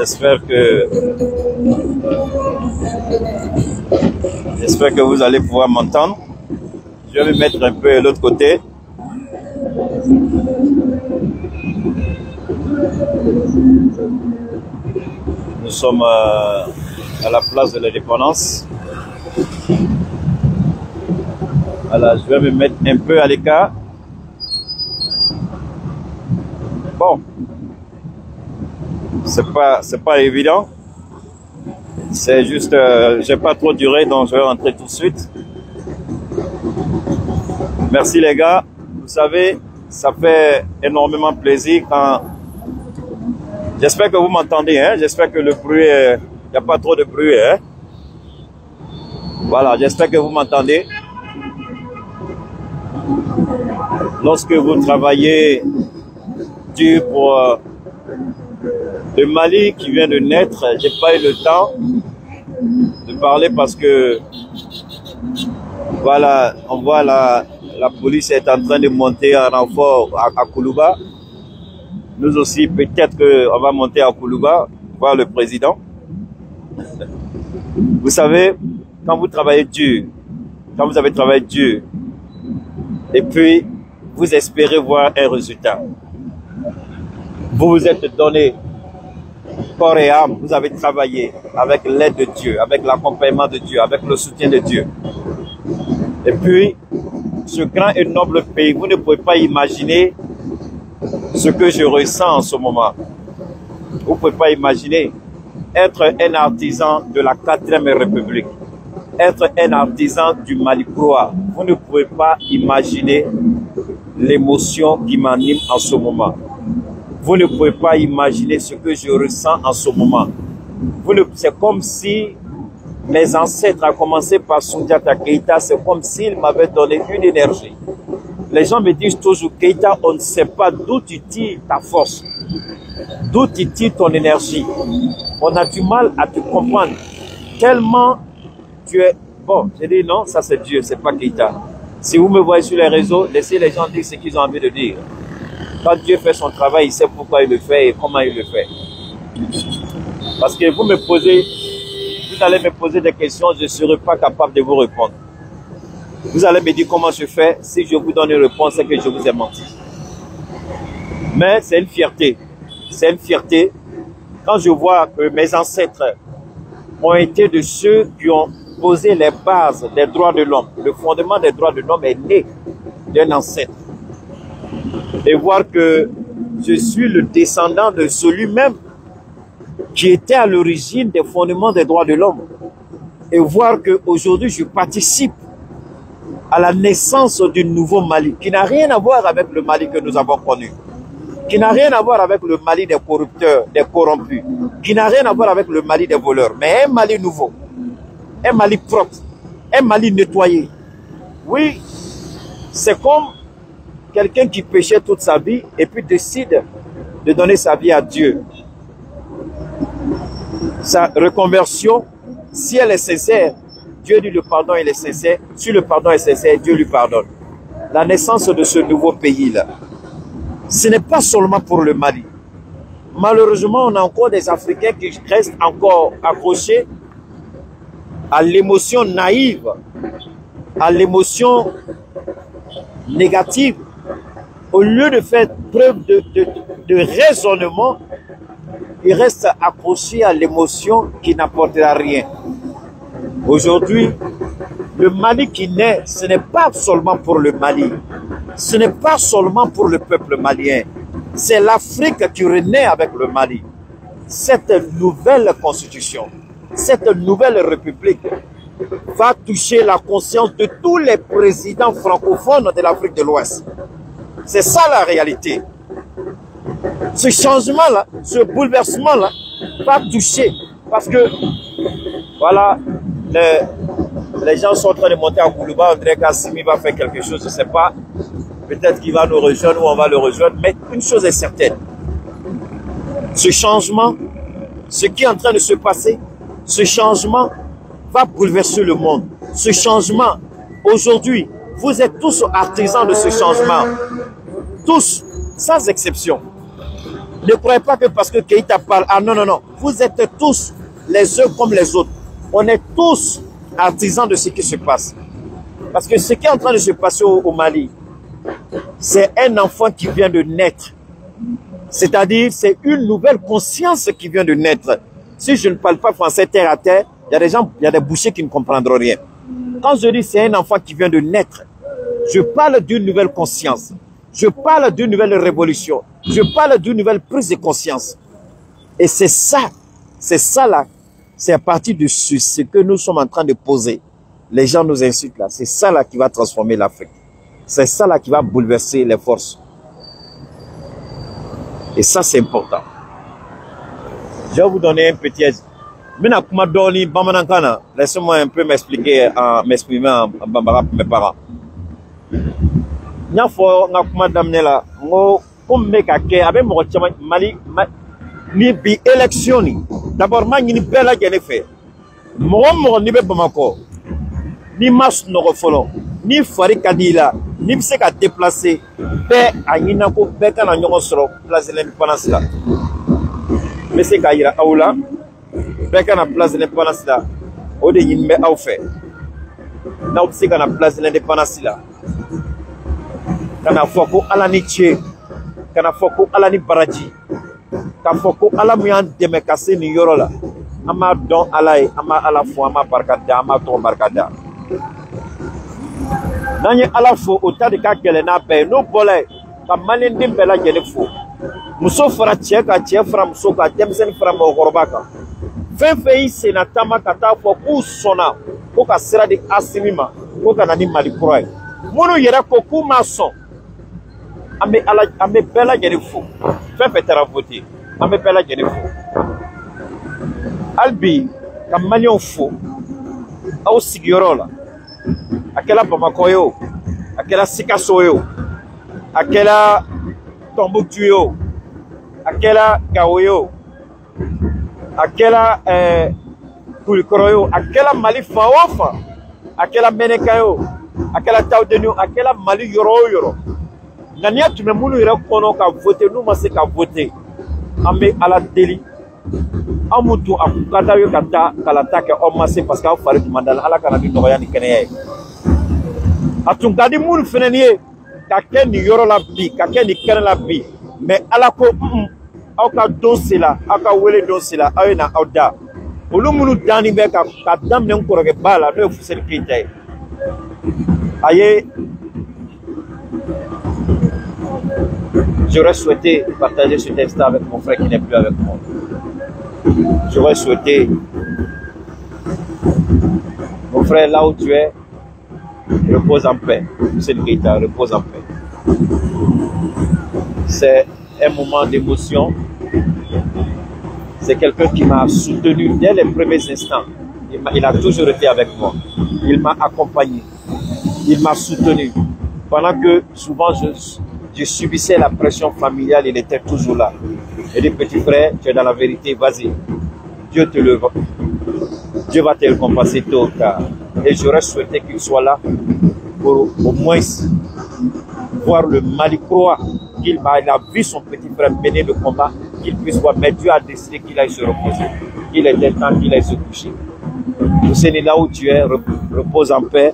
J'espère que vous allez pouvoir m'entendre. Je vais me mettre un peu de l'autre côté. Nous sommes à la place de l'Indépendance. Voilà, je vais me mettre un peu à l'écart. Bon, c'est pas évident. C'est juste, j'ai pas trop duré, donc je vais rentrer tout de suite. Merci les gars. Vous savez, ça fait énormément plaisir quand... J'espère que vous m'entendez, hein. J'espère que le bruit, il n'y a pas trop de bruit, hein. Voilà, j'espère que vous m'entendez. Lorsque vous travaillez dur pour le Mali qui vient de naître, j'ai pas eu le temps de parler parce que voilà, on voit la police est en train de monter en renfort à Koulouba. Nous aussi, peut-être qu'on va monter à Koulouba, voir le président. Vous savez, quand vous travaillez dur, quand vous avez travaillé dur, et puis vous espérez voir un résultat, vous vous êtes donné corps et âme, vous avez travaillé avec l'aide de Dieu, avec l'accompagnement de Dieu, avec le soutien de Dieu. Et puis, ce grand et noble pays, vous ne pouvez pas imaginer ce que je ressens en ce moment. Vous ne pouvez pas imaginer être un artisan de la 4e République, être un artisan du Mali-Proa. Vous ne pouvez pas imaginer l'émotion qui m'anime en ce moment. Vous ne pouvez pas imaginer ce que je ressens en ce moment. C'est comme si mes ancêtres, à commencer par Soundiata Keïta, c'est comme s'ils m'avaient donné une énergie. Les gens me disent toujours, Keïta, on ne sait pas d'où tu tires ta force, d'où tu tires ton énergie. On a du mal à te comprendre. Tellement tu es... Bon, j'ai dit non, ça c'est Dieu, c'est pas Keïta. Si vous me voyez sur les réseaux, laissez les gens dire ce qu'ils ont envie de dire. Quand Dieu fait son travail, il sait pourquoi il le fait et comment il le fait. Parce que vous allez me poser des questions, je ne serai pas capable de vous répondre. Vous allez me dire comment je fais, si je vous donne une réponse, c'est que je vous ai menti. Mais c'est une fierté. C'est une fierté quand je vois que mes ancêtres ont été de ceux qui ont posé les bases des droits de l'homme. Le fondement des droits de l'homme est né d'un ancêtre. Et voir que je suis le descendant de celui-même qui était à l'origine des fondements des droits de l'homme. Et voir qu'aujourd'hui, je participe à la naissance du nouveau Mali, qui n'a rien à voir avec le Mali que nous avons connu, qui n'a rien à voir avec le Mali des corrupteurs, des corrompus, qui n'a rien à voir avec le Mali des voleurs, mais un Mali nouveau, un Mali propre, un Mali nettoyé. Oui, c'est comme quelqu'un qui péchait toute sa vie et puis décide de donner sa vie à Dieu. Sa reconversion, si elle est sincère, Dieu dit le pardon, il est sincère. Si le pardon est sincère, Dieu lui pardonne. La naissance de ce nouveau pays-là, ce n'est pas seulement pour le Mali. Malheureusement, on a encore des Africains qui restent encore accrochés à l'émotion naïve, à l'émotion négative. Au lieu de faire preuve de raisonnement, ils restent accrochés à l'émotion qui n'apportera rien. Aujourd'hui, le Mali qui naît, ce n'est pas seulement pour le Mali, ce n'est pas seulement pour le peuple malien, c'est l'Afrique qui renaît avec le Mali. Cette nouvelle constitution, cette nouvelle république va toucher la conscience de tous les présidents francophones de l'Afrique de l'Ouest. C'est ça la réalité. Ce changement-là, ce bouleversement-là va toucher parce que, voilà, Les gens sont en train de monter à Koulouba. On dirait qu'Assimi va faire quelque chose. Je ne sais pas. Peut-être qu'il va nous rejoindre ou on va le rejoindre. Mais une chose est certaine. Ce changement, ce qui est en train de se passer, ce changement va bouleverser le monde. Ce changement, aujourd'hui, vous êtes tous artisans de ce changement. Tous, sans exception. Ne croyez pas que parce que Keïta parle, ah non, non, non. Vous êtes tous les uns comme les autres. On est tous artisans de ce qui se passe. Parce que ce qui est en train de se passer au Mali, c'est un enfant qui vient de naître. C'est-à-dire, c'est une nouvelle conscience qui vient de naître. Si je ne parle pas français terre à terre, il y a des gens, il y a des bouchers qui ne comprendront rien. Quand je dis c'est un enfant qui vient de naître, je parle d'une nouvelle conscience. Je parle d'une nouvelle révolution. Je parle d'une nouvelle prise de conscience. Et c'est ça là, c'est à partir de ce que nous sommes en train de poser. Les gens nous insultent là. C'est ça là qui va transformer l'Afrique. C'est ça là qui va bouleverser les forces. Et ça, c'est important. Je vais vous donner un petit exemple. Laissez-moi un peu m'exprimer en bambara pour mes parents. Ni bi élection ni d'abord ma ngi ni bela gene fait mo ni be Bamako ni mas no folo ni fari kadila ni bi se ka déplacer be anyina ko be kana nyongo soro place de l'indépendance là mais c'est ka ira awla be kana place de l'indépendance là o de yinbe aw fait na bi se kana place de l'indépendance là kana foko ala ni che kana foko ala ni baraji ka foko ala mu yan deme kase ni yoro la ama don ala e ama ala fo ama barkada ama to barkada nanye ala fo o tade ka kele na be no bole ka malin dim bela jele fo muso fara che ka che fara muso ka demsen fara mo gorobaka fe se na tama kata fo ku sona ko ka sira di asimima ko ka nani mali kroy munu yera ko ku mason ame bela jele fo fe tera voter ame bela jele fo albi kam malion fo aw sigiyoro la akela Bamako yo akela Sikasso yo akela Tombouctou yo akela Gao yo akela Koulikoro yo akela Mali fawafa akela Meneka yo akela Taoudeni akela Mali yoro nania tume munu ira kono ka voter nous ma se ka voter ambe ala deli amutu akukata yo kata kala take o ma se parce que fari mandala ala kana bi noya ni keneye atungadi munu fenenie ka ken ni yoro la bi ka ken ni ken la bi mais ala ko aw ka dosila aka wele dosila ayna awda olu munu dani be ka damne nkoroge bala no fusel kite aye. J'aurais souhaité partager ce texte avec mon frère qui n'est plus avec moi. J'aurais souhaité, mon frère, là où tu es, repose en paix. C'est le Keïta, repose en paix. C'est un moment d'émotion. C'est quelqu'un qui m'a soutenu dès les premiers instants. Il a toujours été avec moi. Il m'a accompagné. Il m'a soutenu. Pendant que souvent je subissais la pression familiale, il était toujours là. Et dit, petit frère, tu es dans la vérité, vas-y. Dieu va te récompenser tôt ou tard. Et j'aurais souhaité qu'il soit là pour au moins voir le Mali croire qu'il a vu son petit frère mener le combat, qu'il puisse voir. Mais Dieu a décidé qu'il aille se reposer. Il était temps qu'il aille se coucher. Hussein, là où tu es, repose en paix.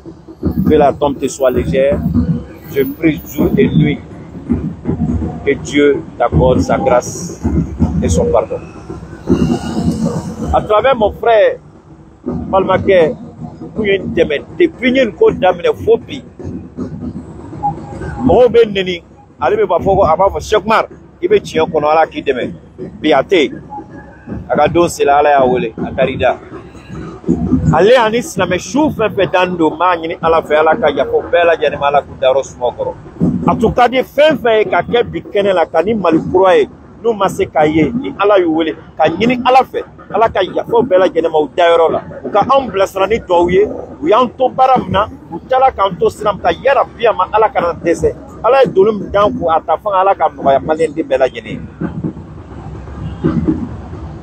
Que la tombe te soit légère. Je prie jour et nuit que Dieu t'accorde sa grâce et son pardon. À travers mon frère Palmaké, depuis une côte d'amène phobie, mon ben neni, allez me voir avant Chokmar, il me tient qu'on a là qui demain. Biate, Agado c'est là à Wole, à Carida. Allez en islam, mais chouf un peu d'ando, mani à la faire la caille pour faire la janimala kudaros mokoro. En tout cas, des fins fait qu'à quel bikene la cani malukroye, nous masse caillé, ni à la youle, canini à la fait, à la caille pour faire la janima ou d'ailleurs là. Ou qu'à en blessera ni doye, u y'an to baara min na u taara k'an to sira min kan yarabi a ma ala kana dɛsɛ ala ye dolo min d'an kun a ta fanga ala ka nɔgɔya maliyɛn den bɛɛ lajɛlen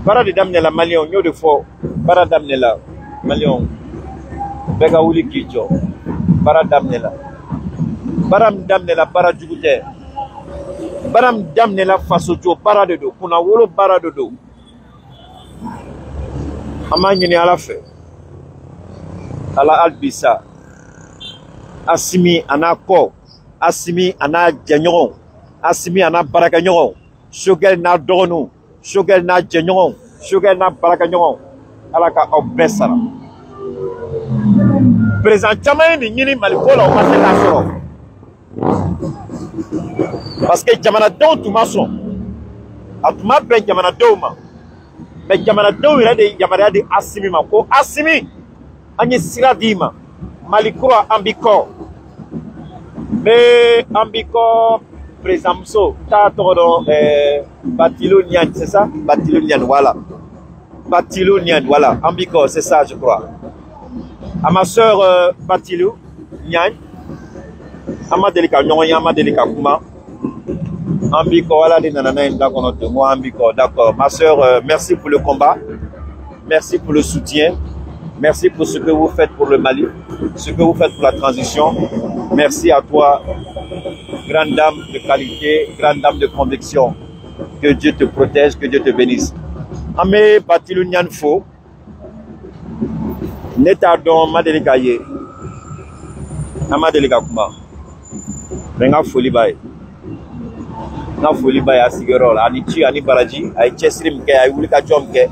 baara de daminɛla maliyɛnw n y'o de fɔ baara daminɛla maliyɛnw bɛɛ ka wuli k'i jɔ baara daminɛla baara min daminɛla baara jugu tɛ baara min daminɛla faso jɔ baara de don kunna wolo baara de don an b'a ɲini ala fɛ ala hali sa Assimi a n'a kɔ Assimi a n'a jɛɲɔgɔnw Assimi a n'a baarakɛɲɔgɔnw Choguel n'a dɔgɔninw Choguel n'a jɛɲɔgɔnw Choguel n'a baarakɛɲɔgɔnw ala ka aw bɛɛ sara président caman ye nin ɲini Maliko la o ma se k'a sɔrɔ parce que jamanadenw tun ma sɔn a tun ma bɛn jamanadenw ma mais jamanadenw yɛrɛ de yamaruya di Assimi ma ko Assimi an ye sira d'i ma Mali kura an b'i kɔ mais an b'i kɔ président muso t'a tɔgɔ dɔn Batilou Niane c'est ça Batilou Niane voilà Batilou Niane voilà an b'i kɔ c'est ça je crois à ma sœur Batilou Niane an ma deli ka ɲɔgɔn ye an ma deli ka kuma an b'i kɔ ala de nana n'a ye n da kɔnɔ ten moi an b'i kɔ d'accord ma sœur merci pour le combat merci pour le soutien. Merci pour ce que vous faites pour le Mali, ce que vous faites pour la transition. Merci à toi, grande dame de qualité, grande dame de conviction. Que Dieu te protège, que Dieu te bénisse. Amé Batilou Niane fo, neta don madelika ye, amadelika kuma. Nga foli baye, a sigero la, ani chi ani baraji, ay chesrim ke, ay wulika jom ke,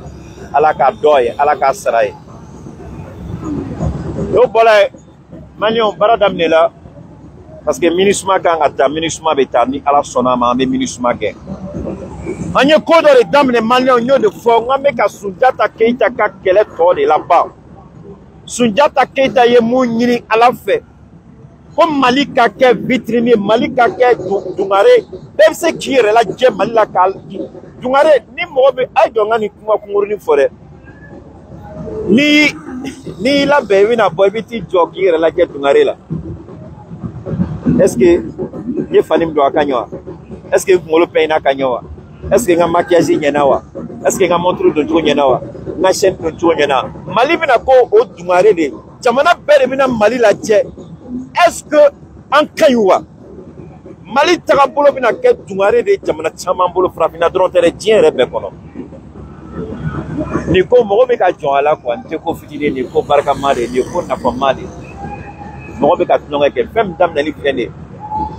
ala ka doye, ala ka saraye. Yo bola Malion bara daminɛ la parce que MINUSMA kan ka taa MINUSMA bɛ taa ni ala sɔnna ma an bɛ MINUSMA kɛ an ye ko dɔ de daminɛ Malion n y'o de fɔ n bɛ ka Sunjata Keita ka kɛlɛ tɔ de laban Sunjata Keita ye mun ɲini ala fɛ ko Mali ka kɛ vitrine ye Mali ka kɛ dungare bɛɛ bɛ se k'i yɛrɛ lajɛ Mali la ka dungare ni mɔgɔ bɛ a ye dɔn n ka nin kuma kunkurunin fɔ dɛ ni la bɛɛ bɛna bɔ i bɛ t'i jɔ k'i yɛrɛ lajɛ dungare la est-ce que n ye fani min don a ka ɲɛ wa est-ce que n kunkolo pɛnna ka ɲɛ wa est-ce que n ka maquillage ɲɛna wa est-ce que n ka montre don cogo ɲɛna wa n ka chaîne don cogo ɲɛna Mali bɛna ko o dungare de jamana bɛɛ de bɛna Mali lajɛ est-ce que an ka ɲi wa Mali tagabolo bɛna kɛ dungare de jamana caman bolo farafinna dɔrɔn tɛ dɛ diɲɛ yɛrɛ bɛɛ kɔnɔ ni ko mɔgɔ bɛ ka jɔn a la quoi n tɛ ko fitinin ni ko barikama de ni ko nafama de mɔgɔ bɛ ka tulonkɛ kɛ fɛn min daminɛli filɛ nin ye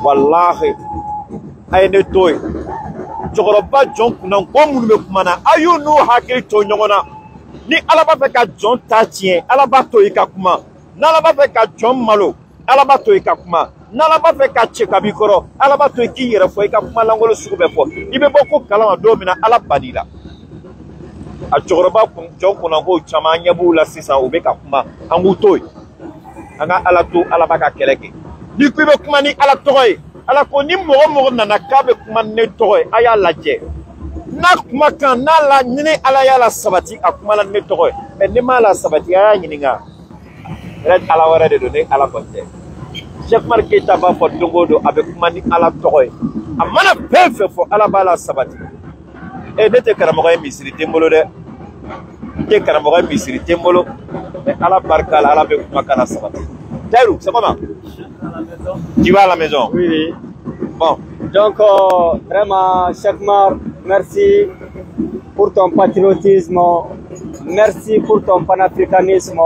walahi a ye ne to yen cɛkɔrɔba jɔn kunna ko minnu bɛ kuma na a y'u n'u hakili to ɲɔgɔn na ni ala b'a fɛ ka jɔn ta tiɲɛ ala b'a to i ka kuma n'ala b'a fɛ ka jɔn malo ala b'a to i ka kuma n'ala b'a fɛ ka cɛ ka b'i kɔrɔ ala b'a to i k'i yɛrɛ fɔ i ka kuma lankolon sugu bɛɛ fɔ i bɛ bɔ ko kalama don min na ala ban'i la a cɛkɔrɔba jɔn kunna ko caman ɲɛ b'u la sisan u bɛ ka kuma an k'u to yen an ka ala to ala b'a ka kɛlɛ kɛ ni ko i bɛ kuma ni ala tɔgɔ ye ala ko ni mɔgɔ mɔgɔ nana k'a bɛ kuma ni ne tɔgɔ ye a y'a lajɛ n'a kuma kan n'a la ni ala y'a la sabati a kuma la ni ne tɔgɔ ye mɛ ni m'a la sabati a y'a ɲininka yɛrɛ ala wɛrɛ de don ne ala kɔni tɛ Cheikh Oumar Keita b'a fɔ don o don a bɛ kuma ni ala tɔgɔ ye a mana fɛn fɛn fɔ ala b'a la sabati ne tɛ karamɔgɔ ye misiri tɛ n bolo dɛ n tɛ karamɔgɔ ye misiri tɛ n bolo mais ala barika la ala bɛ kuma kana sabati Taïrou c'est comment tu vas à la maison oui bon donc vraiment Cheikh Oumar merci pour ton patriotisme merci pour ton panafricanisme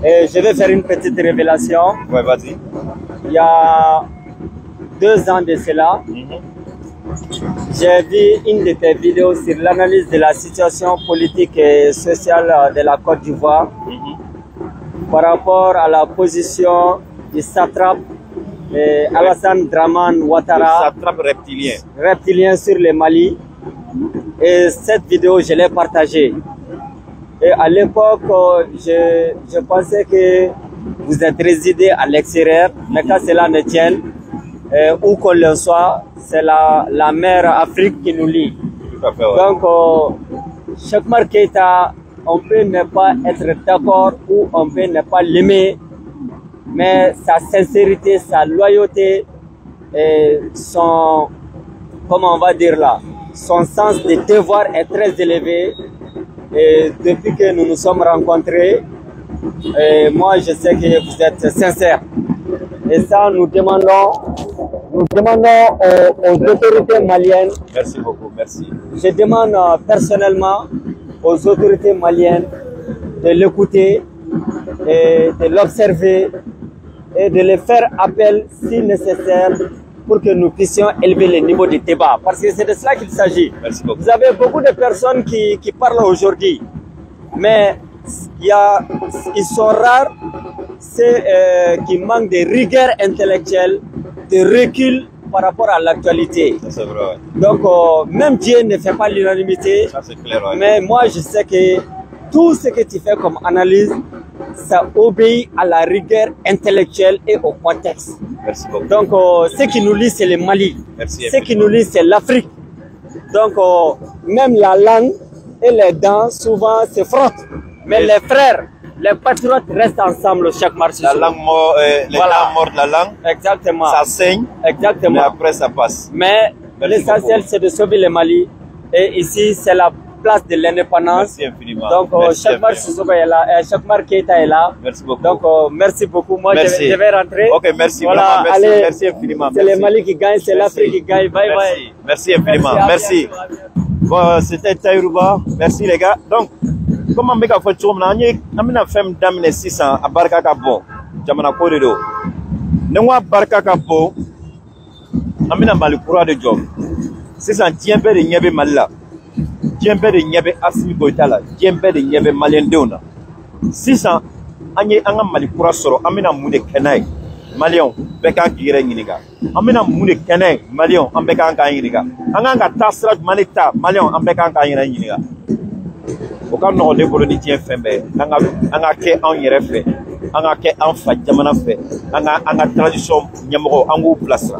et je vais faire une petite révélation ouais vas-y il y a 2 ans de cela j'ai vu une de tes vidéos sur l'analyse de la situation politique et sociale de la Côte d'Ivoire par rapport à la position du satrape Alassane Dramane Ouattara, le satrape reptilien sur le Mali. Et cette vidéo, je l'ai partagée. Et à l'époque, je pensais que vous êtes résidé à l'extérieur, mais quand cela ne tienne, où qu'on le soit, c'est la mer Afrique qui nous lie. Tout à fait, ouais. Donc, Cheikh Oumar Keita on peut ne pas être d'accord ou on peut ne pas l'aimer, mais sa sincérité, sa loyauté et son, comment on va dire là, son sens des devoirs est très élevé. Et depuis que nous nous sommes rencontrés, moi je sais que vous êtes sincère. Et ça, nous demandons aux autorités maliennes. Merci beaucoup, merci. Je demande personnellement aux autorités maliennes de l'écouter et de l'observer et de les faire appel si nécessaire pour que nous puissions élever le niveau de débat. Parce que c'est de cela qu'il s'agit. Vous avez beaucoup de personnes qui parlent aujourd'hui, mais ils sont rares ceux qui manquent de rigueur intellectuelle, de recul par rapport à l'actualité. C'est vrai. Donc, même Dieu ne fait pas l'unanimité. Ça, c'est clair. Ouais. Mais moi, je sais que tout ce que tu fais comme analyse, ça obéit à la rigueur intellectuelle et au contexte. Merci beaucoup. Donc, ce qui nous lie, c'est le Mali. Merci. Ce qui nous lie, c'est l'Afrique. Donc, même la langue et les dents, souvent, se frottent. Mais les frères, les patriotes restent ensemble chaque marche. La langue mord, les dents mordent la langue. Exactement. Ça saigne. Exactement. Mais après, ça passe. Mais l'essentiel, c'est de sauver le Mali. Et ici, c'est la place de l'indépendance. Merci infiniment. Donc, chaque marche est là, chaque marque est là. Merci beaucoup. Donc, merci beaucoup. Moi, je vais rentrer. Ok, merci. Voilà, Vraiment, merci. allez, merci infiniment. C'est le Mali qui gagne, c'est l'Afrique qui gagne. Bye bye. Merci infiniment. Merci. Bon, c'était Taïrouba. Merci les gars. Donc, comment on fait tout le monde? On a fait d'amener 600 à Baraka Bon. Jamana Koredo. Nous avons Baraka Bon. On a mal pour de job. 600 Tiembe de Niabe Malla. Tiembe de Niabe Asmi Goitala. Tiembe de Niabe Malendona. 600 Anye Anga Malipura Soro. Amina Moude Kenai. Malion, Beka Gireniga. Amina Moude Kenai. Malion, Ambeka Kainiga. Anga Tasra Manita. Malion, Ambeka Kainiga. Au cas où on développe des tiens faits, on a qu'à en y refaire, on a qu'à en faire, on a tradition, on a en place.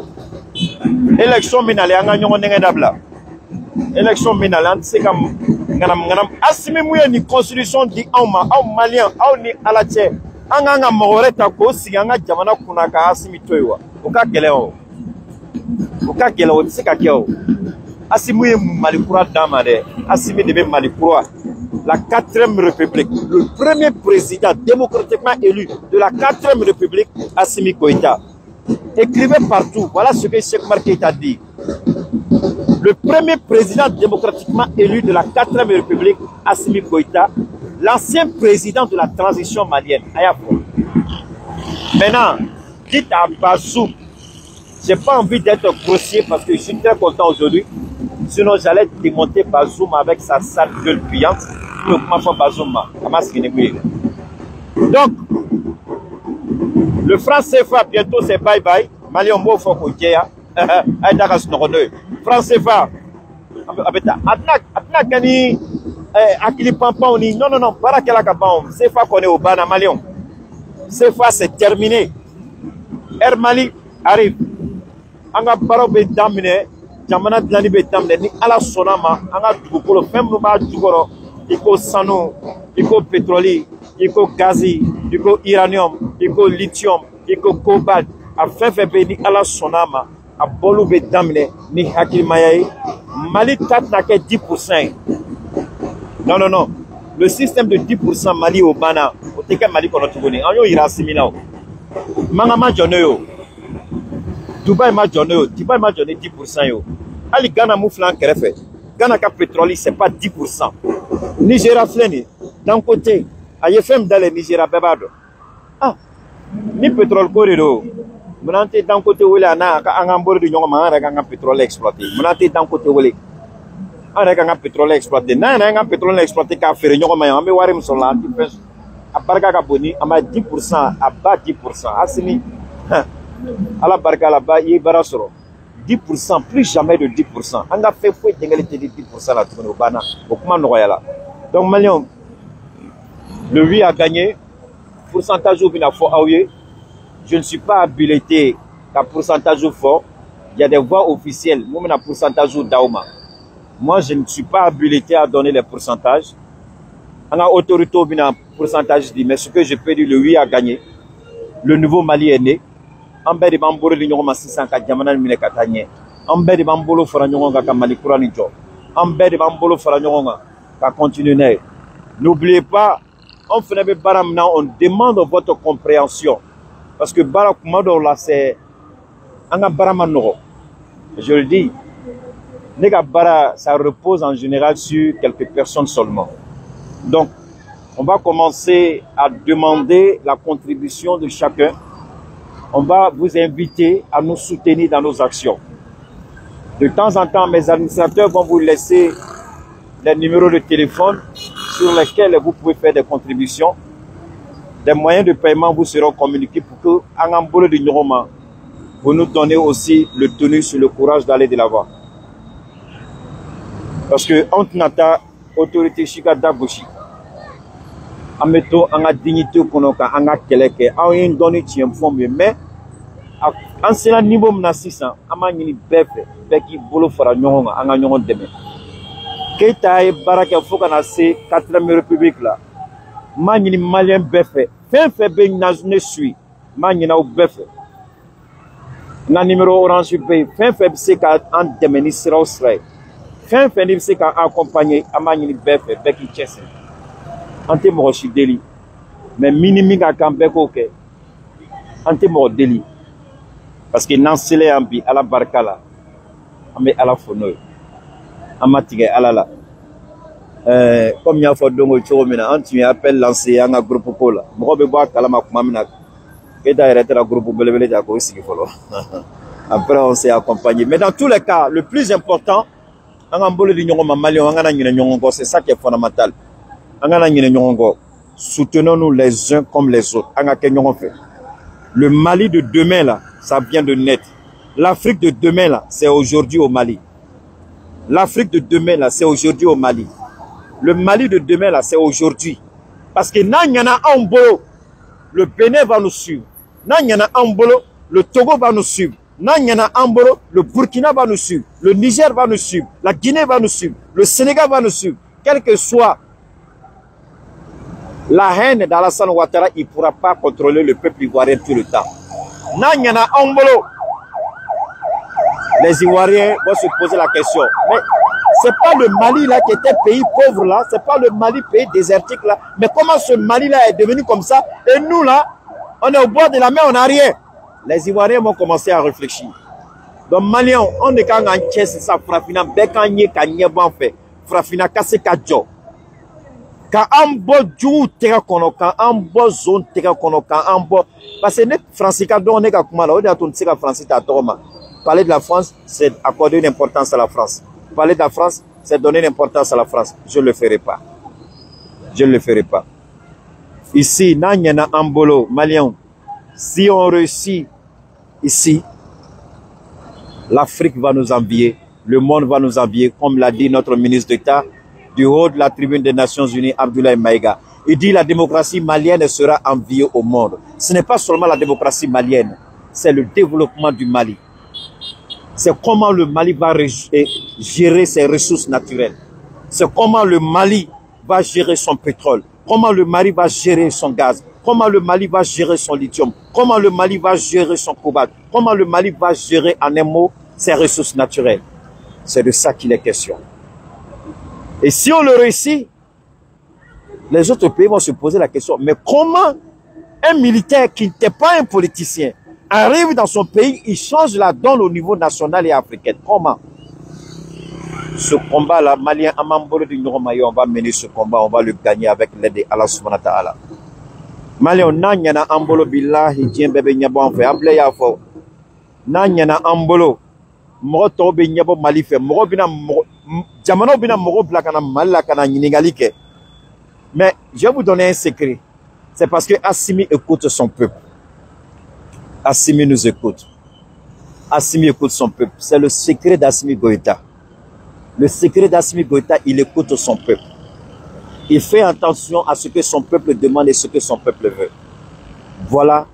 Élection minale, on a n'abla. Élection minale, c'est comme assumé une constitution dit en malien, en ni à la tête, on a moreta cause, on a jamana kunaka assimi toiwa. Au cas qu'elle est, c'est qu'à Assimouye Malikoura Damade, Assimi Debe Malikoura, la 4e République, le premier président démocratiquement élu de la 4e République, Assimi Goïta. Écrivez partout, voilà ce que Cheikh Marquet a dit. Le premier président démocratiquement élu de la 4e République, Assimi Goïta, l'ancien président de la transition malienne, Ayafo. Maintenant, dites à Bazou, j'ai pas envie d'être grossier parce que je suis très content aujourd'hui. Sinon, j'allais démonter Bazoum avec sa sale gueule puante. Donc, ma foi, Bazoum, donc, le franc CFA, bientôt, c'est bye bye. Mali, on va faire quoi? Franc CFA. Atna Gani, Akili Pampaoni. Non, non, non, pas la Kabam. CFA qu'on est au Bana Malion. CFA, c'est terminé. Air Mali arrive. Anga baro be damine jamana dilani be damine ni ala sonama anga dugukolo fem no ma dugoro iko sanu iko pétrole iko gazi iko uranium iko lithium iko cobalt a fefe be ni ala sonama a bolu be damine ni hakimaye Mali tat na ke 10%. Non non non, le système de 10% Mali au Bana o teke Mali kono tugoni anyo irasimina o mangama jonoyo Dubaï m'a donné 10% yo. Ali Ghana mouflan kerefe. Ghana ka pétrole c'est pas 10%. Nigeria fleni d'un côté, ayefem dans le Nigeria bebado. Ah, ni pétrole corrido. Menante d'un côté où là na ka angambor du nyoma ara ka pétrole exploité. Menante d'un côté où là ara ka pétrole exploité. Na nga pétrole exploité ka fere nyoma ya ambe wari msola anti a barka ka boni ama 10% à bas 10%. Asini à la barka là-bas, il y a 10%, plus jamais de 10%. On a fait fouet d'égalité de 10% là, au Bana, au Command Royal. Donc, Malion, le oui a gagné. Pourcentage au Binafo Aouye. Je ne suis pas habilité à pourcentage au fort. Il y a des voix officielles. Moi, on a pourcentage au Daouma. Moi, je ne suis pas habilité à donner les pourcentages. a autorité au pourcentage dit, mais ce que je peux dire, le oui a gagné. Le nouveau Mali est né. En bas de Bambolo, l'Union Massissan, Kadjamana, Minekatanye. En bas de Bambolo, Faranyonga, Kamali Kuranijo. En bas de Bambolo, Faranyonga, Ka continue. N'oubliez pas, on fait Baramna, on demande votre compréhension. Parce que Barakumado, là, c'est un Baramano. Je le dis, Bara, ça repose en général sur quelques personnes seulement. Donc, on va commencer à demander la contribution de chacun. On va vous inviter à nous soutenir dans nos actions. De temps en temps, mes administrateurs vont vous laisser les numéros de téléphone sur lesquels vous pouvez faire des contributions. Des moyens de paiement vous seront communiqués pour que, en Ambolo de Nyoroma, vous nous donnez aussi le tenue sur le courage d'aller de l'avant. Parce que, entre nata, autorité Chika Dagoshi, en mettant en dignité qu'on a keleke, en une donnée qui est formée, mais en ce niveau menaçant, en mani befe, beki bolo fara nyonga, en nyon deme. Keita et baraka fokana se 4e république là, mani malien befe, fin ben nazne suis, mani na ou befe. Na numéro orange pay, fin se ka en deme ni sera au sray. Fin ni se ka accompagner, amani befe, beki chesse. Ante mo chi deli mais minimi ka kambeko ke ante mo deli parce que nan sele ambi ala barkala ambe ala fono amatige ala la comme ya fo dongo cho mina anti appel lancé anga groupe kola mo be bo kala ma kuma mina ke da retera groupe belebele ja ko sigi folo après on s'est accompagné mais dans tous les cas le plus important anga mbolo di nyongo mamali anga na nyina nyongo c'est ça qui est fondamental. Soutenons-nous les uns comme les autres. Le Mali de demain, là, ça vient de naître. L'Afrique de demain, là, c'est aujourd'hui au Mali. L'Afrique de demain, là, c'est aujourd'hui au Mali. Le Mali de demain, là, c'est aujourd'hui. Parce que Nanyana Ambolo, le Bénin va nous suivre. Nanyana Ambolo, le Togo va nous suivre. Nanyana Ambolo, le Burkina va nous suivre. Le Niger va nous suivre. La Guinée va nous suivre. Le Sénégal va nous suivre. Quel que soit la haine d'Alassane Ouattara, il ne pourra pas contrôler le peuple ivoirien tout le temps. Nanyana Ambolo. Les Ivoiriens vont se poser la question. Mais ce n'est pas le Mali là qui était pays pauvre là, ce n'est pas le Mali pays désertique là. Mais comment ce Mali là est devenu comme ça? Et nous là, on est au bord de la mer, on n'a rien. Les Ivoiriens vont commencer à réfléchir. Donc Maliens, on est quand on est ça, frafina, bekanye, kanye, bon fait. Frafina, kasse, kadjo. Quand on boit du terrain qu'on a, quand on boit zone terrain qu'on a, quand on boit. Parce que les Français, quand on est comme là, on est à ton tir français à Toroma. Parler de la France, c'est accorder une importance à la France. Parler de la France, c'est donner une importance à la France. Je ne le ferai pas. Je ne le ferai pas. Ici, Nanyana Ambolo, Malien, si on réussit ici, l'Afrique va nous envier, le monde va nous envier, comme l'a dit notre ministre d'État du haut de la tribune des Nations Unies, Abdoulaye Maïga. Il dit la démocratie malienne sera enviée au monde. Ce n'est pas seulement la démocratie malienne, c'est le développement du Mali. C'est comment le Mali va gérer ses ressources naturelles. C'est comment le Mali va gérer son pétrole. Comment le Mali va gérer son gaz. Comment le Mali va gérer son lithium. Comment le Mali va gérer son cobalt. Comment le Mali va gérer en un mot ses ressources naturelles. C'est de ça qu'il est question. Et si on le réussit, les autres pays vont se poser la question. Mais comment un militaire qui n'était pas un politicien arrive dans son pays, il change la donne au niveau national et africain? Comment? Ce combat-là, Malien Amambolo de Nyoroma, on va mener ce combat, on va le gagner avec l'aide d'Allah subhanahu wa ta'ala. Malien, Nanyana Ambolo billahi, Dien bébé nyabo en fait, Ablé Yafo. Nanyana Ambolo, Moroto be nyabo Malife, Morobina, Jamano bina Moro Blakana Malakana Nigalike. Mais je vais vous donner un secret. C'est parce que Assimi écoute son peuple. Assimi nous écoute. Assimi écoute son peuple. C'est le secret d'Assimi Goïta. Le secret d'Assimi Goïta, il écoute son peuple. Il fait attention à ce que son peuple demande et ce que son peuple veut. Voilà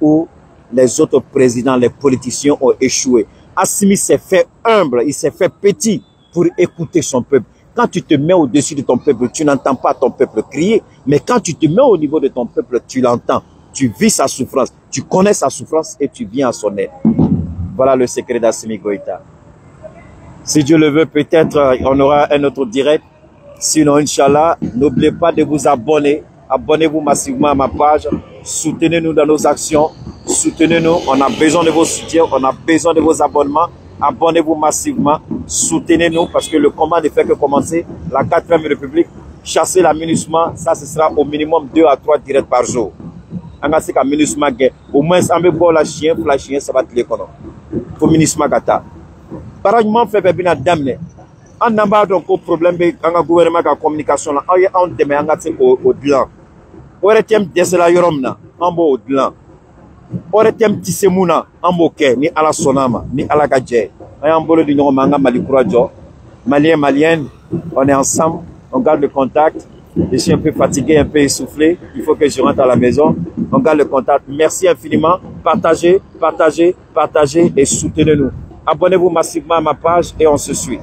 où les autres présidents, les politiciens ont échoué. Assimi s'est fait humble, il s'est fait petit pour écouter son peuple. Quand tu te mets au-dessus de ton peuple, tu n'entends pas ton peuple crier. Mais quand tu te mets au niveau de ton peuple, tu l'entends. Tu vis sa souffrance. Tu connais sa souffrance et tu viens à son aide. Voilà le secret d'Assimi Goïta. Si Dieu le veut, peut-être on aura un autre direct. Sinon, Inch'Allah, n'oubliez pas de vous abonner. Abonnez-vous massivement à ma page. Soutenez-nous dans nos actions. Soutenez-nous. On a besoin de vos soutiens. On a besoin de vos abonnements. Abonnez-vous massivement. Soutenez-nous parce que le combat ne fait que commencer. La 4e République, chasser la MINUSMA, ça ce sera au minimum 2 à 3 directs par jour. Au moins, on peut la chien, ça va te l'économie. Pour MINUSMA Gata. Pareillement, fait bien d'amener. On n'a pas de problème avec le gouvernement de la communication. On demande au-delà. On est un des la yoromna, on va au-delà. On est un petit semouna, on va ni à la sonama, ni à la gadget. On est en bolo du Normanga Malikourajo. Malien, malienne, on est ensemble, on garde le contact. Je suis un peu fatigué, un peu essoufflé. Il faut que je rentre à la maison. On garde le contact. Merci infiniment. Partagez, partagez, partagez et soutenez-nous. Abonnez-vous massivement à ma page et on se suit.